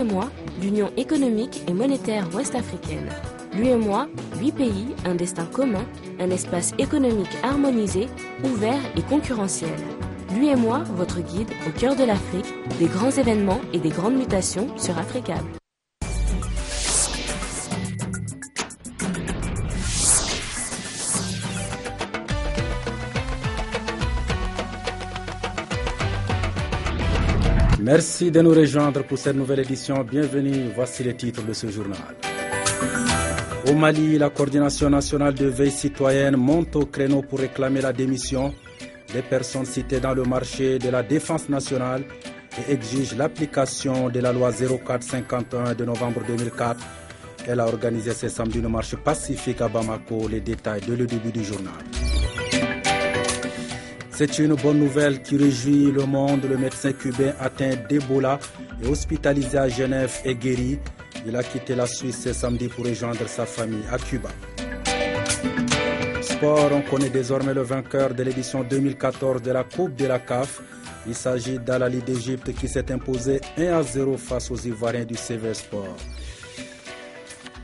l'UEMOA, l'Union économique et monétaire ouest-africaine. L'UEMOA, 8 pays, un destin commun, un espace économique harmonisé, ouvert et concurrentiel. L'UEMOA, votre guide au cœur de l'Afrique, des grands événements et des grandes mutations sur Africable. Merci de nous rejoindre pour cette nouvelle édition. Bienvenue, voici les titres de ce journal. Au Mali, la coordination nationale de veille citoyenne monte au créneau pour réclamer la démission des personnes citées dans le marché de la défense nationale et exige l'application de la loi 0451 de novembre 2004. Elle a organisé ce samedi une marche pacifique à Bamako. Les détails dès le début du journal. C'est une bonne nouvelle qui réjouit le monde. Le médecin cubain atteint d'Ebola et hospitalisé à Genève est guéri. Il a quitté la Suisse ce samedi pour rejoindre sa famille à Cuba. Sport, on connaît désormais le vainqueur de l'édition 2014 de la Coupe de la CAF. Il s'agit d'Al Ahly d'Égypte qui s'est imposé 1-0 face aux Ivoiriens du CV Sport.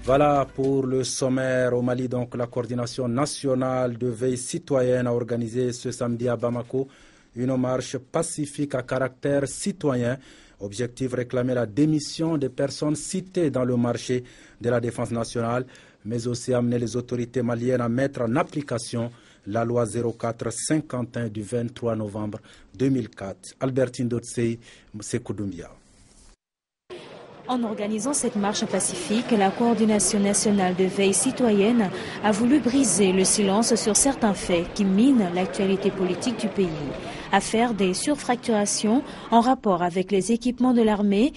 Voilà pour le sommaire. Au Mali, donc, la coordination nationale de veille citoyenne a organisé ce samedi à Bamako une marche pacifique à caractère citoyen. Objectif, réclamer la démission des personnes citées dans le marché de la défense nationale, mais aussi amener les autorités maliennes à mettre en application la loi 0451 du 23 novembre 2004. Albertine Dotsey, Sékou Doumbia. En organisant cette marche pacifique, la coordination nationale de veille citoyenne a voulu briser le silence sur certains faits qui minent l'actualité politique du pays. Affaire des surfacturations en rapport avec les équipements de l'armée,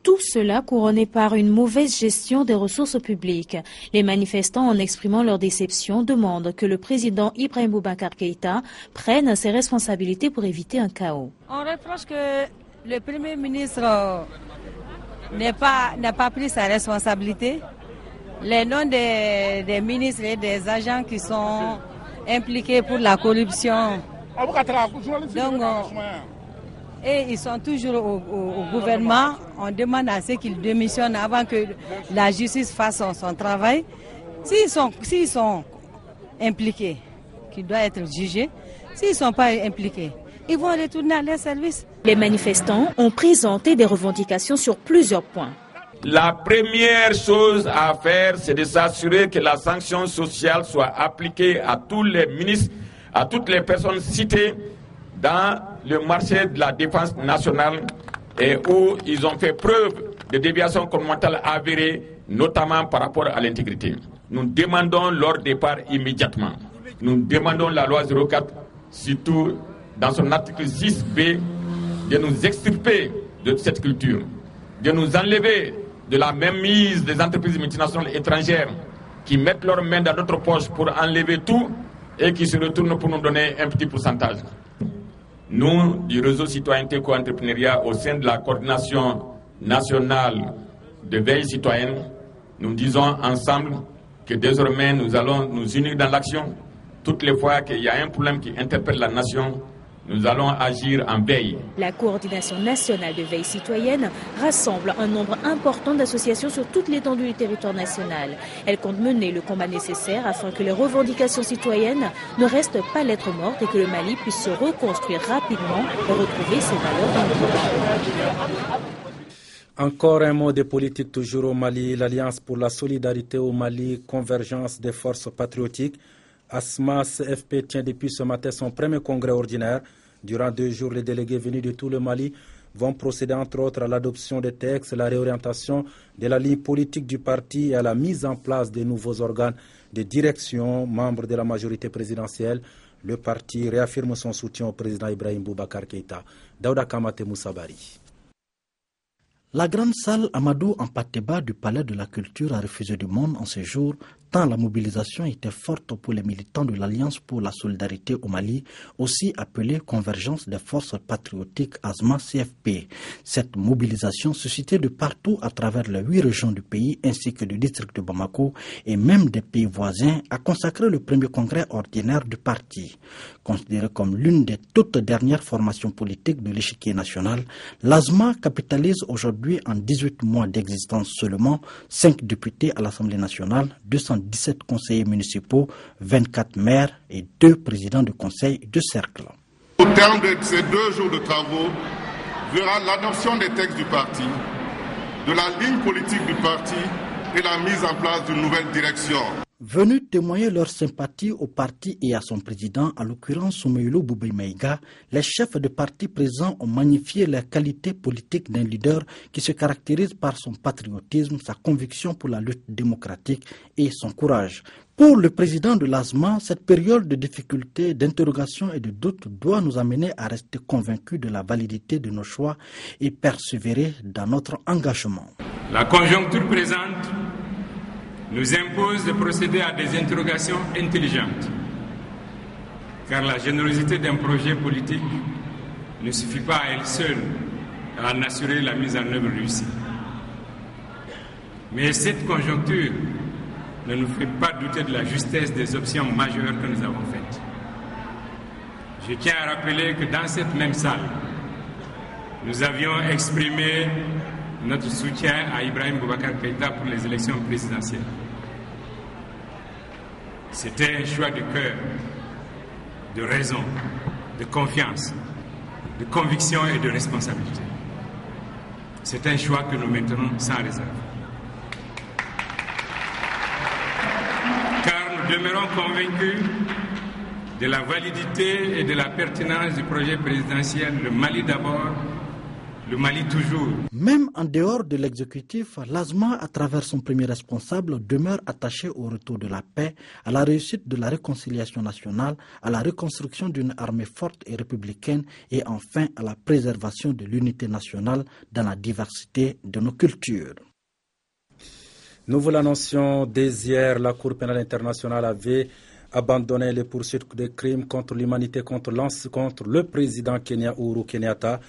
tout cela couronné par une mauvaise gestion des ressources publiques. Les manifestants, en exprimant leur déception, demandent que le président Ibrahim Boubacar Keïta prenne ses responsabilités pour éviter un chaos. On reproche que le Premier ministre n'a pas pris sa responsabilité. Les noms des ministres et des agents qui sont impliqués pour la corruption, donc, et ils sont toujours au gouvernement. On demande à ceux qu'ils démissionnent avant que la justice fasse son travail. S'ils sont impliqués, qu'ils doivent être jugés. S'ils ne sont pas impliqués, ils vont retourner à leur service. Les manifestants ont présenté des revendications sur plusieurs points. La première chose à faire, c'est de s'assurer que la sanction sociale soit appliquée à tous les ministres, à toutes les personnes citées dans le marché de la défense nationale et où ils ont fait preuve de déviation comportementale avérée, notamment par rapport à l'intégrité. Nous demandons leur départ immédiatement. Nous demandons la loi 04, surtout dans son article 6B, de nous extirper de cette culture, de nous enlever de la mainmise des entreprises multinationales étrangères qui mettent leurs mains dans notre poche pour enlever tout et qui se retournent pour nous donner un petit pourcentage. Nous, du réseau citoyenneté co-entrepreneuriat au sein de la coordination nationale de veille citoyenne, nous disons ensemble que désormais nous allons nous unir dans l'action. Toutes les fois qu'il y a un problème qui interpelle la nation, nous allons agir en veille. La coordination nationale de veille citoyenne rassemble un nombre important d'associations sur toute l'étendue du territoire national. Elle compte mener le combat nécessaire afin que les revendications citoyennes ne restent pas lettre morte et que le Mali puisse se reconstruire rapidement et retrouver ses valeurs démocratiques. Encore un mot de politique toujours au Mali. L'Alliance pour la solidarité au Mali, convergence des forces patriotiques. ASMA CFP tient depuis ce matin son premier congrès ordinaire. Durant 2 jours, les délégués venus de tout le Mali vont procéder entre autres à l'adoption des textes, la réorientation de la ligne politique du parti et à la mise en place de nouveaux organes de direction, membres de la majorité présidentielle. Le parti réaffirme son soutien au président Ibrahim Boubacar Keïta. Daouda Kamate Moussabari. La grande salle Amadou Ampateba du Palais de la Culture a refusé du monde en ce jour, tant la mobilisation était forte pour les militants de l'Alliance pour la solidarité au Mali, aussi appelée Convergence des forces patriotiques ASMA-CFP. Cette mobilisation suscitait de partout à travers les 8 régions du pays ainsi que du district de Bamako et même des pays voisins a consacré le premier congrès ordinaire du parti. Considéré comme l'une des toutes dernières formations politiques de l'échiquier national, l'ASMA capitalise aujourd'hui aujourd'hui, en 18 mois d'existence seulement, 5 députés à l'Assemblée nationale, 217 conseillers municipaux, 24 maires et 2 présidents de conseil de cercle. Au terme de ces 2 jours de travaux, verra l'adoption des textes du parti, de la ligne politique du parti et la mise en place d'une nouvelle direction. Venus témoigner leur sympathie au parti et à son président, à l'occurrence Soumaïlo Boubèye Maïga, les chefs de parti présents ont magnifié la qualité politique d'un leader qui se caractérise par son patriotisme, sa conviction pour la lutte démocratique et son courage. Pour le président de l'ASMA, cette période de difficultés, d'interrogations et de doutes doit nous amener à rester convaincus de la validité de nos choix et persévérer dans notre engagement. La conjoncture présente nous impose de procéder à des interrogations intelligentes, car la générosité d'un projet politique ne suffit pas à elle seule à en assurer la mise en œuvre réussie. Mais cette conjoncture ne nous fait pas douter de la justesse des options majeures que nous avons faites. Je tiens à rappeler que dans cette même salle, nous avions exprimé notre soutien à Ibrahim Boubacar Keïta pour les élections présidentielles. C'était un choix de cœur, de raison, de confiance, de conviction et de responsabilité. C'est un choix que nous maintenons sans réserve. Car nous demeurons convaincus de la validité et de la pertinence du projet présidentiel, le Mali d'abord, le Mali toujours. Même en dehors de l'exécutif, l'ASMA, à travers son premier responsable, demeure attaché au retour de la paix, à la réussite de la réconciliation nationale, à la reconstruction d'une armée forte et républicaine et enfin à la préservation de l'unité nationale dans la diversité de nos cultures. Nous vous l'annoncions dès hier, la Cour pénale internationale avait abandonné les poursuites des crimes contre l'humanité contre le président Kenya Uhuru Kenyatta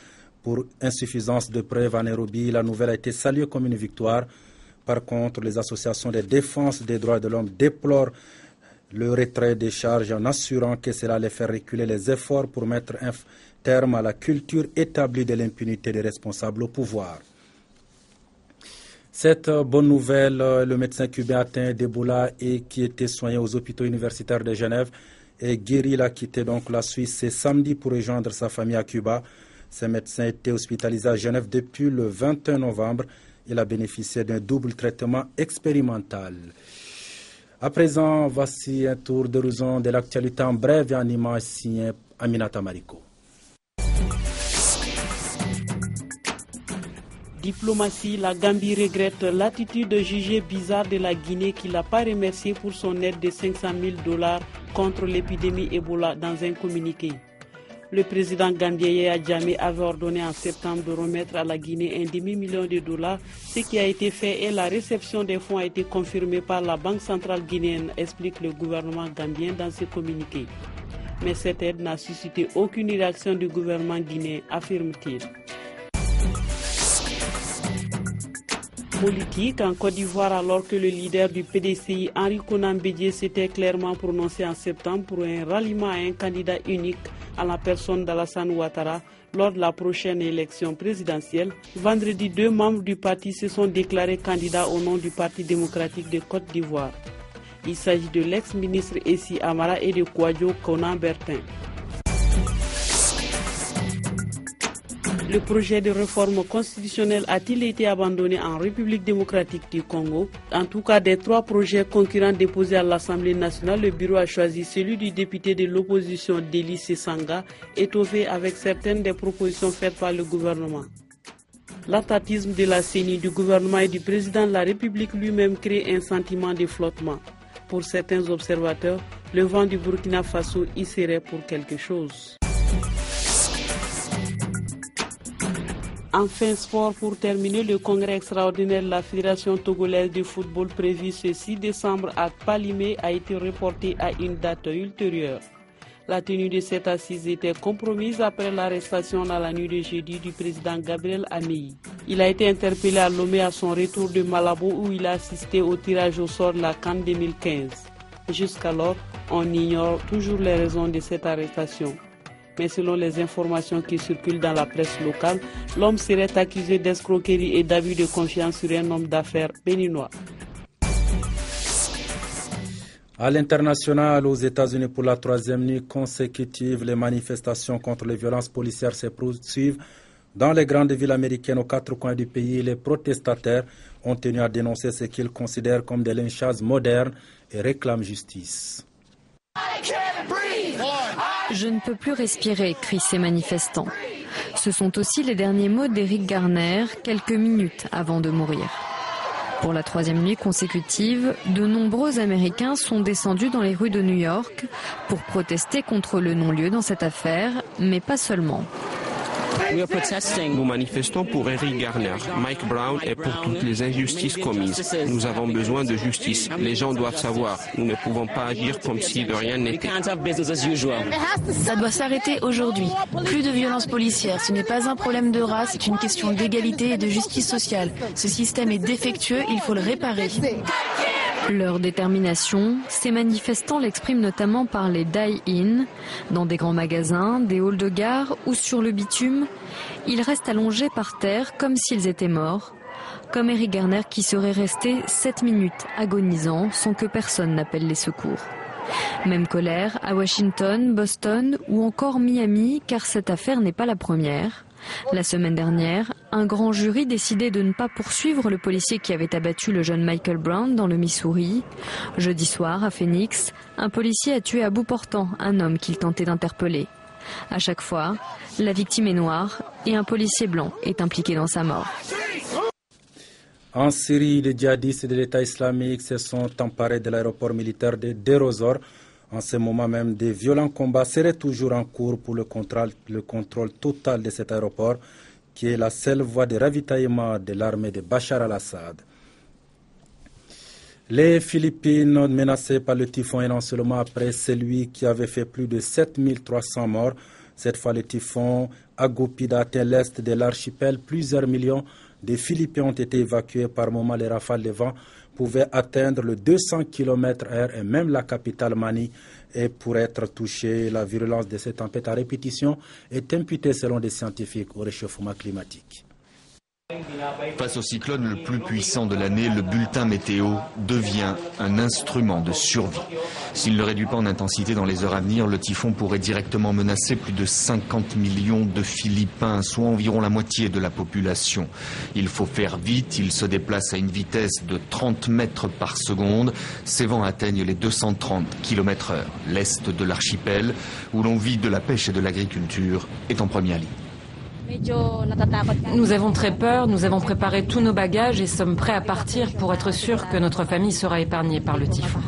pour insuffisance de preuves à Nairobi. La nouvelle a été saluée comme une victoire. Par contre, les associations de défense des droits de l'homme déplorent le retrait des charges en assurant que cela allait faire reculer les efforts pour mettre un terme à la culture établie de l'impunité des responsables au pouvoir. Cette bonne nouvelle, le médecin cubain atteint d'Ebola et qui était soigné aux hôpitaux universitaires de Genève est guéri. Il a quitté donc la Suisse ce samedi pour rejoindre sa famille à Cuba. Ce médecin était hospitalisé à Genève depuis le 21 novembre. Il a bénéficié d'un double traitement expérimental. À présent, voici un tour d'horizon de l'actualité en bref et en image signé Aminata Mariko. Diplomatie, la Gambie regrette l'attitude jugée bizarre de la Guinée qui l'a pas remercié pour son aide de $500,000 contre l'épidémie Ebola dans un communiqué. Le président gambien Yahya Jammeh avait ordonné en septembre de remettre à la Guinée un demi-million de dollars, ce qui a été fait et la réception des fonds a été confirmée par la Banque centrale guinéenne, explique le gouvernement gambien dans ce communiqué. Mais cette aide n'a suscité aucune réaction du gouvernement guinéen, affirme-t-il. Politique en Côte d'Ivoire, alors que le leader du PDCI, Henri Konan Bédié, s'était clairement prononcé en septembre pour un ralliement à un candidat unique à la personne d'Alassane Ouattara lors de la prochaine élection présidentielle. Vendredi, 2 membres du parti se sont déclarés candidats au nom du Parti démocratique de Côte d'Ivoire. Il s'agit de l'ex-ministre Essi Amara et de Kouadio Konan Bertin. Le projet de réforme constitutionnelle a-t-il été abandonné en République démocratique du Congo? En tout cas, des 3 projets concurrents déposés à l'Assemblée nationale, le bureau a choisi celui du député de l'opposition Deli Sesanga, étoffé avec certaines des propositions faites par le gouvernement. L'attatisme de la CENI, du gouvernement et du président de la République lui-même crée un sentiment de flottement. Pour certains observateurs, le vent du Burkina Faso y serait pour quelque chose. Enfin, sport pour terminer, le congrès extraordinaire de la Fédération togolaise de football prévu ce 6 décembre à Palimé a été reporté à une date ultérieure. La tenue de cette assise était compromise après l'arrestation dans la nuit de jeudi du président Gabriel Améi. Il a été interpellé à Lomé à son retour de Malabo où il a assisté au tirage au sort de la CAN 2015. Jusqu'alors, on ignore toujours les raisons de cette arrestation. Mais selon les informations qui circulent dans la presse locale, l'homme serait accusé d'escroquerie et d'abus de confiance sur un homme d'affaires béninois. À l'international, aux États-Unis, pour la troisième nuit consécutive, les manifestations contre les violences policières se poursuivent. Dans les grandes villes américaines aux quatre coins du pays, les protestataires ont tenu à dénoncer ce qu'ils considèrent comme des lynchages modernes et réclament justice. Je ne peux plus respirer, crient ces manifestants. Ce sont aussi les derniers mots d'Eric Garner, quelques minutes avant de mourir. Pour la troisième nuit consécutive, de nombreux Américains sont descendus dans les rues de New York pour protester contre le non-lieu dans cette affaire, mais pas seulement. Nous manifestons pour Eric Garner, Mike Brown et pour toutes les injustices commises. Nous avons besoin de justice. Les gens doivent savoir. Nous ne pouvons pas agir comme si de rien n'était. Ça doit s'arrêter aujourd'hui. Plus de violence policière. Ce n'est pas un problème de race, c'est une question d'égalité et de justice sociale. Ce système est défectueux, il faut le réparer. Leur détermination, ces manifestants l'expriment notamment par les die-in, dans des grands magasins, des halls de gare ou sur le bitume. Ils restent allongés par terre comme s'ils étaient morts, comme Eric Garner qui serait resté 7 minutes agonisant sans que personne n'appelle les secours. Même colère à Washington, Boston ou encore Miami, car cette affaire n'est pas la première. La semaine dernière, un grand jury décidait de ne pas poursuivre le policier qui avait abattu le jeune Michael Brown dans le Missouri. Jeudi soir, à Phoenix, un policier a tué à bout portant un homme qu'il tentait d'interpeller. À chaque fois, la victime est noire et un policier blanc est impliqué dans sa mort. En Syrie, les djihadistes de l'État islamique se sont emparés de l'aéroport militaire de Deir ez-Zor. En ce moment même, des violents combats seraient toujours en cours pour le contrôle total de cet aéroport, qui est la seule voie de ravitaillement de l'armée de Bachar al-Assad. Les Philippines menacées par le typhon un an seulement après celui qui avait fait plus de 7300 morts. Cette fois, le typhon Agupida atteint l'est de l'archipel. Plusieurs millions de Philippins ont été évacués. Par moment, les rafales de vent pouvaient atteindre le 200 km/h et même la capitale Manille est pour être touchée. La virulence de cette tempête à répétition est imputée selon des scientifiques au réchauffement climatique. Face au cyclone le plus puissant de l'année, le bulletin météo devient un instrument de survie. S'il ne réduit pas en intensité dans les heures à venir, le typhon pourrait directement menacer plus de 50 millions de Philippins, soit environ la moitié de la population. Il faut faire vite, il se déplace à une vitesse de 30 mètres par seconde. Ses vents atteignent les 230 km/h. L'est de l'archipel, où l'on vit de la pêche et de l'agriculture, est en première ligne. Nous avons très peur, nous avons préparé tous nos bagages et sommes prêts à partir pour être sûrs que notre famille sera épargnée par le typhon.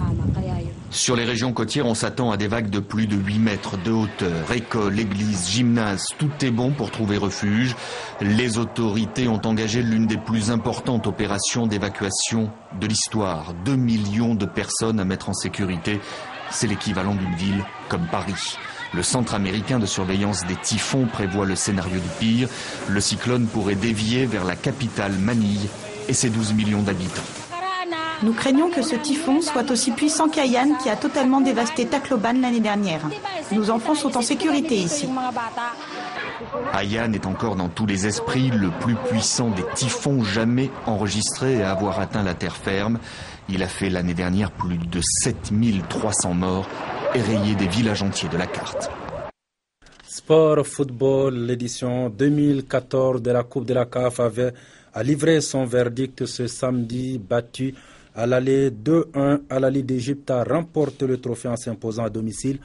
Sur les régions côtières, on s'attend à des vagues de plus de 8 mètres de hauteur. Écoles, églises, gymnases, tout est bon pour trouver refuge. Les autorités ont engagé l'une des plus importantes opérations d'évacuation de l'histoire. 2 millions de personnes à mettre en sécurité. C'est l'équivalent d'une ville comme Paris. Le Centre américain de surveillance des typhons prévoit le scénario du pire. Le cyclone pourrait dévier vers la capitale Manille et ses 12 millions d'habitants. Nous craignons que ce typhon soit aussi puissant qu'Haiyan qui a totalement dévasté Tacloban l'année dernière. Nos enfants sont en sécurité ici. Haiyan est encore dans tous les esprits le plus puissant des typhons jamais enregistrés à avoir atteint la terre ferme. Il a fait l'année dernière plus de 7300 morts et rayé des villages entiers de la carte. Sport, football, l'édition 2014 de la Coupe de la CAF a livré son verdict ce samedi. Battu à l'aller 2-1, Al-Ahly d'Égypte a remporté le trophée en s'imposant à domicile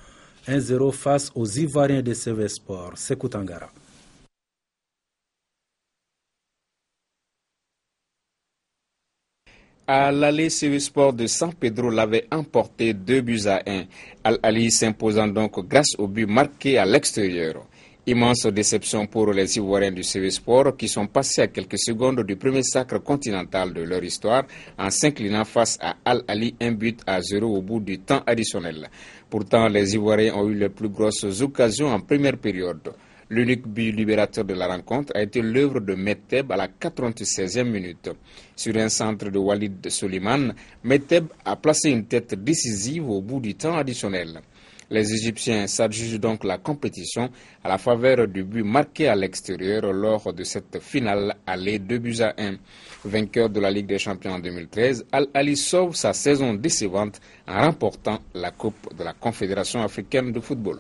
1-0 face aux Ivoiriens de CV Sport. Sekou Tangara. À l'aller, CV Sport de San Pedro l'avait emporté 2-1. Al-Ahly s'imposant donc grâce au but marqué à l'extérieur. Immense déception pour les Ivoiriens du CV Sport qui sont passés à quelques secondes du premier sacre continental de leur histoire en s'inclinant face à Al-Ahly 1-0 au bout du temps additionnel. Pourtant, les Ivoiriens ont eu les plus grosses occasions en première période. L'unique but libérateur de la rencontre a été l'œuvre de Metteb à la 96e minute. Sur un centre de Walid Soliman, Metteb a placé une tête décisive au bout du temps additionnel. Les Égyptiens s'adjugent donc la compétition à la faveur du but marqué à l'extérieur lors de cette finale aller 2-1. Vainqueur de la Ligue des Champions en 2013, Al Ahly sauve sa saison décevante en remportant la Coupe de la Confédération africaine de football.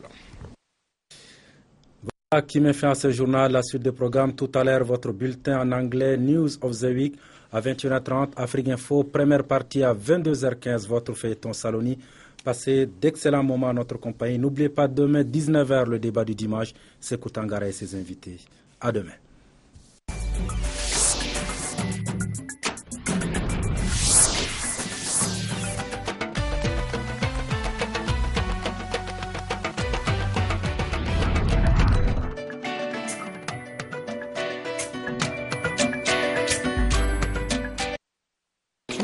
Voilà qui met fin à ce journal. La suite des programmes tout à l'heure, votre bulletin en anglais News of the Week à 21h30, Afrique Info, première partie à 22h15, votre feuilleton Saloni. Passez d'excellents moments à notre compagnie. N'oubliez pas demain 19h le débat du dimanche, Sékou Tangara et ses invités. À demain.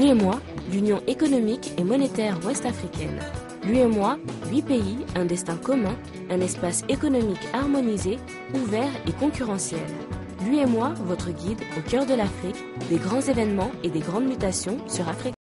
L'UEMOA, l'Union économique et monétaire ouest-africaine. L'UEMOA, 8 pays, un destin commun, un espace économique harmonisé, ouvert et concurrentiel. L'UEMOA, votre guide au cœur de l'Afrique, des grands événements et des grandes mutations sur Afrique.